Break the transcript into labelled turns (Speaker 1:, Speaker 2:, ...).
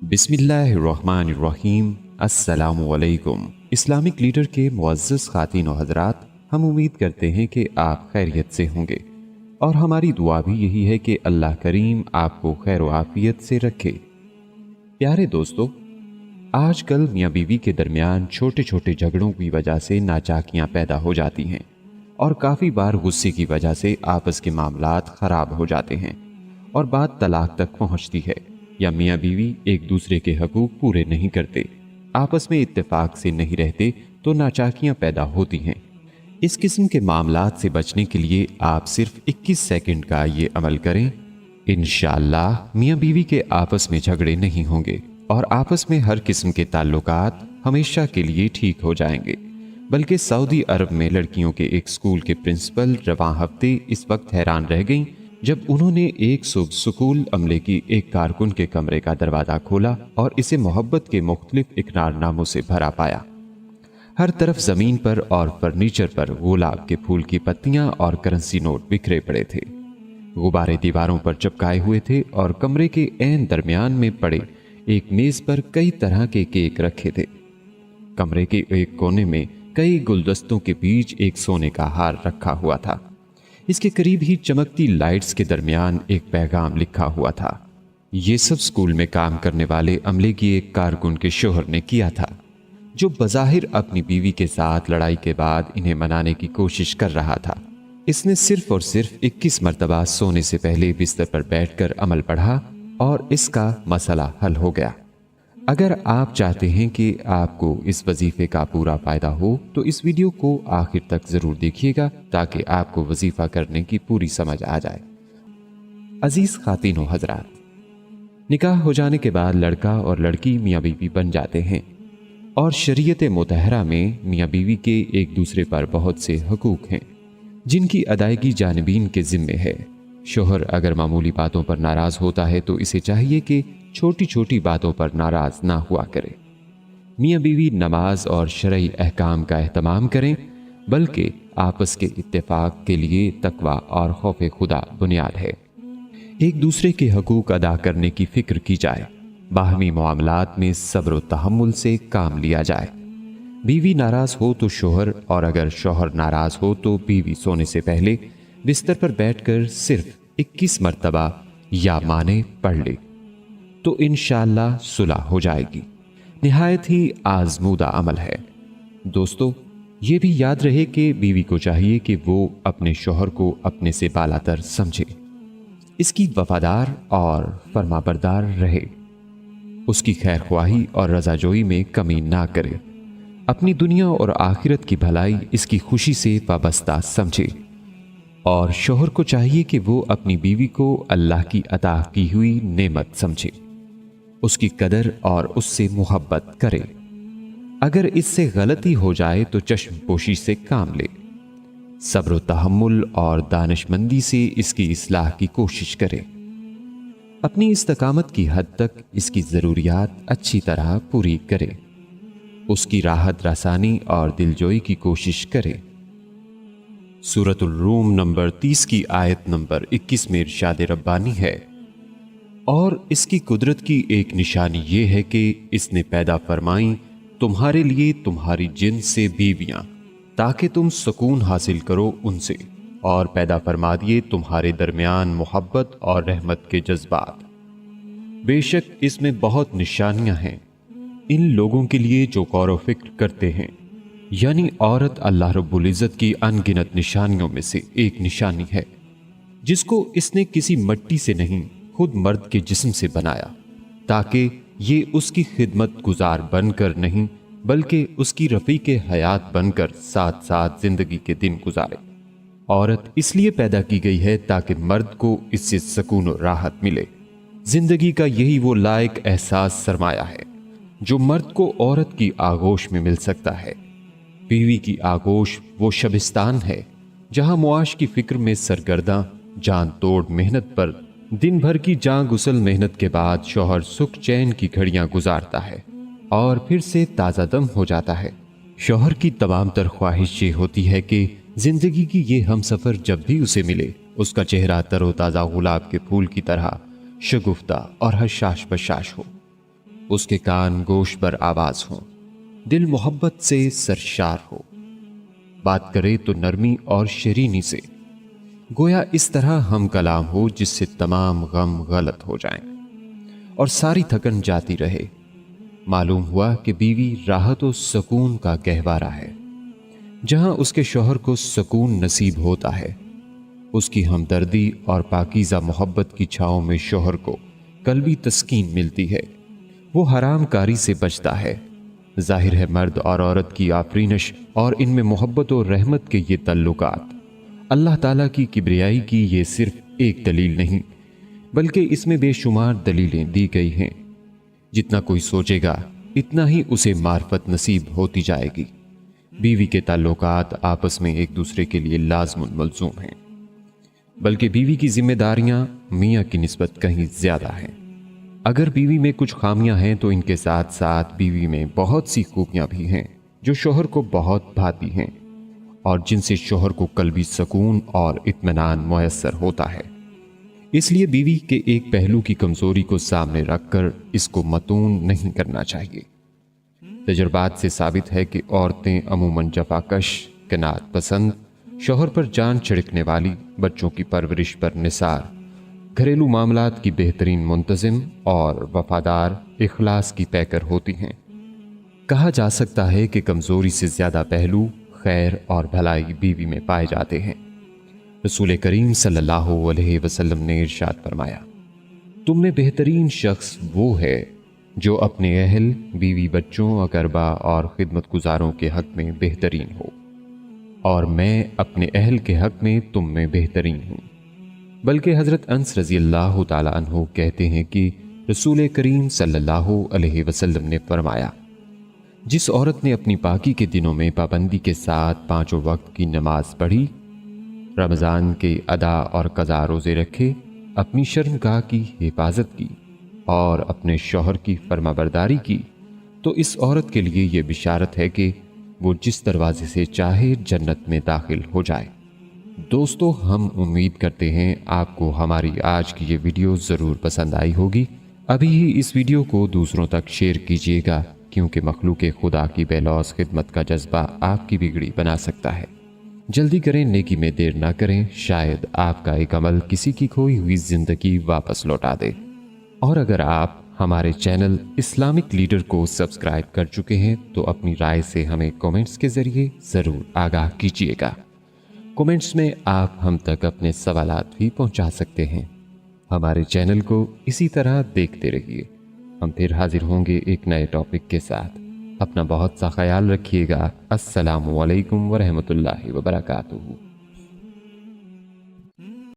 Speaker 1: बिस्मिल्लाहिर्रहमानिर्रहीम। अस्सलामुअलैकुम। Islamic leader के मुअज़्ज़ज़ ख़ातीन व हज़रात, हम उम्मीद करते हैं कि आप खैरियत से होंगे और हमारी दुआ भी यही है कि अल्लाह करीम आपको खैर व आफियत से रखे। प्यारे दोस्तों, आजकल मियाँ बीवी के दरमियान छोटे छोटे झगड़ों की वजह से नाचाकियाँ पैदा हो जाती हैं और काफ़ी बार गुस्से की वजह से आपस के मामलात ख़राब हो जाते हैं और बात तलाक तक पहुँचती है, या मियाँ बीवी एक दूसरे के हकूक पूरे नहीं करते, आपस में इत्तेफाक से नहीं रहते तो नाचाकियाँ पैदा होती हैं। इस किस्म के मामलात से बचने के लिए आप सिर्फ 21 सेकंड का ये अमल करें। इंशाअल्लाह मियाँ बीवी के आपस में झगड़े नहीं होंगे और आपस में हर किस्म के ताल्लुकात हमेशा के लिए ठीक हो जाएंगे। बल्कि सऊदी अरब में लड़कियों के एक स्कूल के प्रिंसिपल रवां हफ्ते इस वक्त हैरान रह गईं जब उन्होंने एक सुबह स्कूल अमले की एक कारकुन के कमरे का दरवाज़ा खोला और इसे मोहब्बत के मुख्तलिफ इकरारनामों से भरा पाया। हर तरफ ज़मीन पर और फर्नीचर पर गुलाब के फूल की पत्तियां और करेंसी नोट बिखरे पड़े थे। गुब्बारे दीवारों पर चिपकाए हुए थे और कमरे के ऐन दरमियान में पड़े एक मेज पर कई तरह के केक रखे थे। कमरे के एक कोने में कई गुलदस्तों के बीच एक सोने का हार रखा हुआ था। इसके करीब ही चमकती लाइट्स के दरमियान एक पैगाम लिखा हुआ था। ये सब स्कूल में काम करने वाले अमले की एक कारकुन के शोहर ने किया था, जो बज़ाहिर अपनी बीवी के साथ लड़ाई के बाद इन्हें मनाने की कोशिश कर रहा था। इसने सिर्फ और सिर्फ 21 मरतबा सोने से पहले बिस्तर पर बैठकर अमल पढ़ा और इसका मसला हल हो गया। अगर आप चाहते हैं कि आपको इस वजीफे का पूरा फायदा हो तो इस वीडियो को आखिर तक जरूर देखिएगा ताकि आपको वजीफा करने की पूरी समझ आ जाए। अजीज खातीन व हजरात, निकाह हो जाने के बाद लड़का और लड़की मियाँ बीवी बन जाते हैं और शरीयत मुतहरा में मियाँ बीवी के एक दूसरे पर बहुत से हकूक हैं जिनकी अदायगी जानिबीन के जिम्मे है। शोहर अगर मामूली बातों पर नाराज होता है तो इसे चाहिए कि छोटी छोटी बातों पर नाराज ना हुआ करे। मियाँ बीवी नमाज और शरई अहकाम का एहतमाम करें, बल्कि आपस के इत्तेफाक के लिए तकवा और खौफ खुदा बुनियाद है। एक दूसरे के हकूक अदा करने की फिक्र की जाए। बाहमी मामलात में सब्र व तहम्मुल से काम लिया जाए। बीवी नाराज हो तो शोहर, और अगर शोहर नाराज हो तो बीवी सोने से पहले बिस्तर पर बैठकर सिर्फ 21 मरतबा या माने पढ़ ले तो इंशाअल्लाह सुलह हो जाएगी। निहायत ही आजमूदा अमल है। दोस्तों, ये भी याद रहे कि बीवी को चाहिए कि वो अपने शोहर को अपने से बालातर समझे, इसकी वफादार और फरमाबरदार रहे, उसकी खैर ख्वाही और रजाजोई में कमी ना करे, अपनी दुनिया और आखिरत की भलाई इसकी खुशी से वाबस्ता समझे। और शोहर को चाहिए कि वो अपनी बीवी को अल्लाह की अता की हुई नेमत समझे, उसकी कदर और उससे मोहब्बत करे। अगर इससे गलती हो जाए तो चश्मपोशी से काम ले, सब्र व तहम्मुल और दानिशमंदी से इसकी इस्लाह की कोशिश करे। अपनी इस्तकामत की हद तक इसकी ज़रूरियात अच्छी तरह पूरी करे, उसकी राहत रसानी और दिलजोई की कोशिश करे। सूरतुल रूम नंबर 30 की आयत नंबर 21 में इरशाद रब्बानी है, और इसकी कुदरत की एक निशानी ये है कि इसने पैदा फरमाई तुम्हारे लिए तुम्हारी जिन्स से बीवियां ताकि तुम सुकून हासिल करो उनसे, और पैदा फरमा दिए तुम्हारे दरमियान मोहब्बत और रहमत के जज्बात। बेशक इसमें बहुत निशानियां हैं इन लोगों के लिए जो गौर व फिक्र करते हैं। यानी औरत अल्लाह रब्बुल इज़्ज़त की अनगिनत निशानियों में से एक निशानी है, जिसको इसने किसी मिट्टी से नहीं खुद मर्द के जिस्म से बनाया, ताकि ये उसकी खिदमत गुजार बनकर नहीं बल्कि उसकी रफ़ीक हयात बनकर साथ साथ जिंदगी के दिन गुजारे। औरत इसलिए पैदा की गई है ताकि मर्द को इससे सुकून और राहत मिले। जिंदगी का यही वो लायक एहसास सरमाया है जो मर्द को औरत की आगोश में मिल सकता है। बीवी की आगोश वो शबिस्तान है जहां मुआश की फिक्र में सरगर्दा जान तोड़ मेहनत पर दिन भर की जान गुसल मेहनत के बाद शौहर सुख चैन की घड़ियां गुजारता है और फिर से ताज़ा दम हो जाता है। शौहर की तमाम तर ख्वाहिश ये होती है कि जिंदगी की ये हम सफ़र जब भी उसे मिले उसका चेहरा तरोताज़ा गुलाब के फूल की तरह शगुफ्ता और हशाश बशाश हो। उसके कान गोश पर आवाज हो, दिल मोहब्बत से सरशार हो, बात करे तो नरमी और शरीनी से, गोया इस तरह हम कलाम हो जिससे तमाम गम गलत हो जाएं और सारी थकन जाती रहे। मालूम हुआ कि बीवी राहत और सुकून का गहवारा है, जहां उसके शौहर को सुकून नसीब होता है। उसकी हमदर्दी और पाकीज़ा मोहब्बत की छांव में शौहर को कल्बी तस्कीन मिलती है, वो हराम कारी से बचता है। जाहिर है मर्द और औरत की आफरीनश और इनमें मोहब्बत और रहमत के ये तल्लुकात अल्लाह ताला की किबरियाई की ये सिर्फ एक दलील नहीं, बल्कि इसमें बेशुमार दलीलें दी गई हैं। जितना कोई सोचेगा इतना ही उसे मार्फत नसीब होती जाएगी। बीवी के ताल्लुकात आपस में एक दूसरे के लिए लाज़िमुल मलज़ूम हैं, बल्कि बीवी की जिम्मेदारियां मियाँ की निस्बत कहीं ज्यादा हैं। अगर बीवी में कुछ खामियां हैं तो इनके साथ साथ बीवी में बहुत सी खूबियां भी हैं जो शौहर को बहुत भाती हैं और जिनसे शौहर को कल्बी सुकून और इत्मीनान मुयस्सर होता है। इसलिए बीवी के एक पहलू की कमजोरी को सामने रखकर इसको मतून नहीं करना चाहिए। तजुर्बात से साबित है कि औरतें अमूमन जफाकश, कनात पसंद, शौहर पर जान छिड़कने वाली, बच्चों की परवरिश पर निसार, घरेलू मामलात की बेहतरीन मुंतजिम और वफादार, इखलास की पैकर होती हैं। कहा जा सकता है कि कमजोरी से ज्यादा पहलू खैर और भलाई बीवी में पाए जाते हैं। रसूल करीम सल्लल्लाहु अलैहि वसल्लम ने इरशाद फरमाया, तुम में बेहतरीन शख्स वो है जो अपने अहल, बीवी, बच्चों, अकरबा और खिदमत गुजारों के हक में बेहतरीन हो, और मैं अपने अहल के हक में तुम में बेहतरीन हूँ। बल्कि हजरत अनस रजी अल्लाह ताला अन्हु कहते हैं कि रसूल करीम सल्लल्लाहु अलैहि वसल्लम ने फरमाया, जिस औरत ने अपनी पाकी के दिनों में पाबंदी के साथ पांचों वक्त की नमाज पढ़ी, रमज़ान के अदा और कज़ा रोज़े रखे, अपनी शर्मगाह की हिफाजत की और अपने शौहर की फरमाबरदारी की, तो इस औरत के लिए यह बिशारत है कि वो जिस दरवाजे से चाहे जन्नत में दाखिल हो जाए। दोस्तों, हम उम्मीद करते हैं आपको हमारी आज की ये वीडियो ज़रूर पसंद आई होगी। अभी ही इस वीडियो को दूसरों तक शेयर कीजिएगा, क्योंकि मखलूक खुदा की बेलौस खिदमत का जज्बा आपकी बिगड़ी बना सकता है। जल्दी करें, नेकी में देर ना करें, शायद आपका एक अमल किसी की खोई हुई जिंदगी वापस लौटा दे। और अगर आप हमारे चैनल इस्लामिक लीडर को सब्सक्राइब कर चुके हैं तो अपनी राय से हमें कमेंट्स के जरिए ज़रूर आगाह कीजिएगा। कमेंट्स में आप हम तक अपने सवालात भी पहुंचा सकते हैं। हमारे चैनल को इसी तरह देखते रहिए। हम फिर हाजिर होंगे एक नए टॉपिक के साथ। अपना बहुत सा ख्याल रखिएगा। अस्सलामु अलैकुम वरहमतुल्लाहि वबरकातुहू।